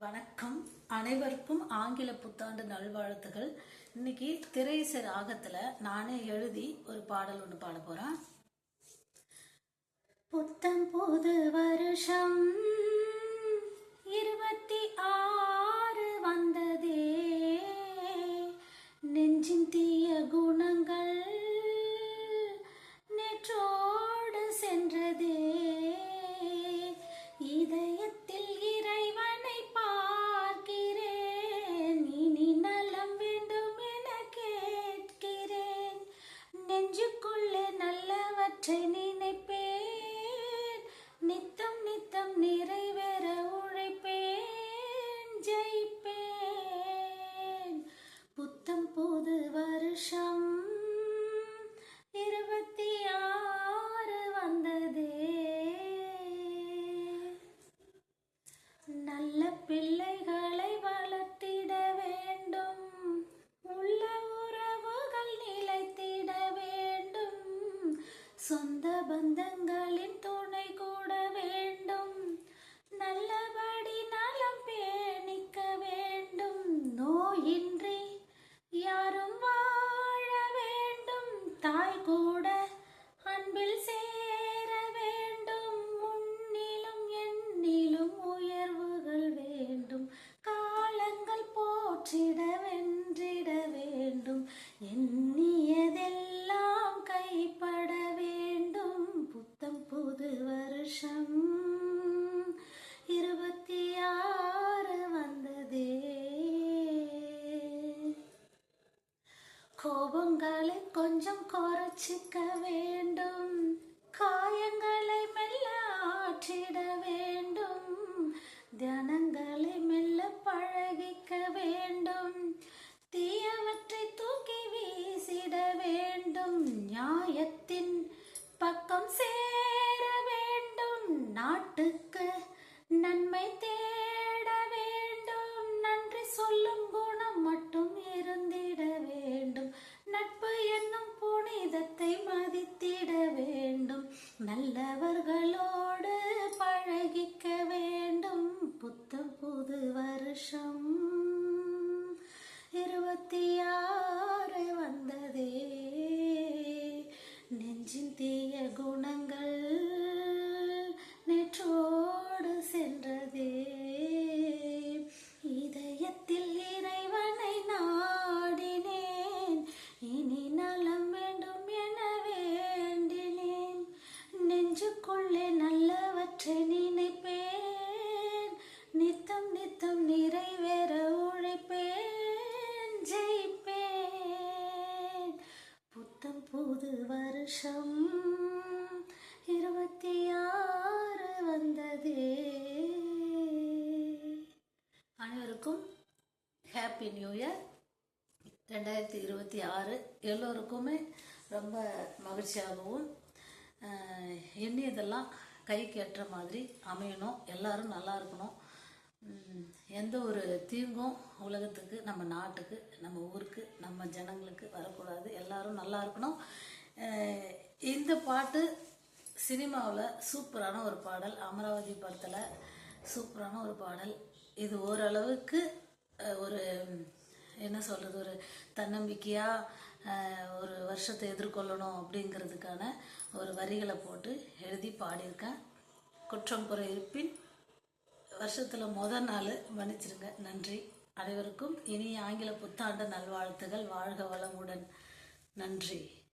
வணக்கம். அனைவருக்கும் ஆங்கில புத்தாண்டு நல்வாழ்த்துகள். இன்னைக்கு திரை இசை ராகத்துல நானே எழுதி ஒரு பாடல் ஒன்று பாட போறேன். புத்தம் புது வருஷம் 26 வந்ததே, நெஞ்சின் தீய குணங்கள் நேற்றோடு சென்றதே, இதயத்தில் இறைவனை பார்க்கிறேன், இனி நலம் வேண்டும் என கேட்கிறேன், நெஞ்சுக்குள்ளே நல்லவற்றை நினைப்பேன், நித்தம் நித்தம் நிறைவேற உழைப்பேன், ஜெயிப்பேன். புத்தம் புது வருஷம் 26 வந்ததே, நல்ல பிள்ளைகளை வளர்த்திட வேண்டும், உள்ள உறவுகள் நிலைத்திட வேண்டும், சொந்த பந்தங்களின் துணை கூட வேண்டும், நல்லபடி நலம் பேணிக்க வேண்டும், நோயின்றி யாரும் வாழ வேண்டும், தாய் கூட அன்பில் சேர வேண்டும், முன்னிலும் எண்ணிலும் உயர்வுகள் வேண்டும், காலங்கள் போற்றிட வென்றிட வேண்டும், எண்ணியதெல்லாம் கைப்பட வேண்டும். புத்தம் புது வருஷம் 26 வந்ததே, கோபங்களை கொஞ்சம் குறைச்சிக்க வேண்டும், காயங்களை மெல்ல ஆற்றிட வேண்டும், தியானங்களை மெல்ல பழகிக்க வேண்டும், தீயவற்றை தூக்கி வீசிட வேண்டும், நியாயத்தின் பக்கம் சேர வேண்டும், நாட்டுக்கு நன்மை தேட வேண்டும், நன்றி சொல்லும் குணம் மட்டும் இருந்திட வேண்டும், நட்பு என்னும் புனிதத்தை மதித்திட வேண்டும், நல்லவர்களோடு பழகிக்க வேண்டும். புத்தம் புது வருஷம் 26 வந்ததே, நெஞ்சின் தீய குணங்கள் நேற்றோடு சென்றதே, இதயத்தில் இறைவனை நாடினேன், இனி நலம் வேண்டும் என வேண்டினேன், நெஞ்சுக்குள்ளே நல்லவற்றை நினைப்பேன், நித்தம் நித்தம் நிறைவேற உழைப்பேன், ஜெயிப்பேன். புத்தம் புது வருஷம் 26 வந்ததே. அனைவருக்கும் ஹாப்பி நியூ இயர் 2026. எல்லோருக்குமே ரொம்ப மகிழ்ச்சியாகவும் எண்ணியதெல்லாம் கைக்கு ஏற்ற மாதிரி அமையணும், எல்லாரும் நல்லா இருக்கணும், எந்த ஒரு தீங்கும் உலகத்துக்கு, நம்ம நாட்டுக்கு, நம்ம ஊருக்கு, நம்ம ஜனங்களுக்கு வரக்கூடாது, எல்லாரும் நல்லா இருக்கணும். இந்த பாட்டு சினிமாவில் சூப்பரான ஒரு பாடல், அமராவதி படத்தில் சூப்பரான ஒரு பாடல். இது ஓரளவுக்கு ஒரு என்ன சொல்கிறது, ஒரு தன்னம்பிக்கையாக ஒரு வருஷத்தை எதிர்கொள்ளணும் அப்படிங்கிறதுக்கான ஒரு வரிகளை போட்டு எழுதி பாடியிருக்கேன். குற்றம் குறை இருப்பின் வருஷத்தில் முதல் நாள் மன்னிச்சிருங்க. நன்றி. அனைவருக்கும் இனிய ஆங்கில புத்தாண்டு நல்வாழ்த்துகள். வாழ்க வளமுடன். நன்றி.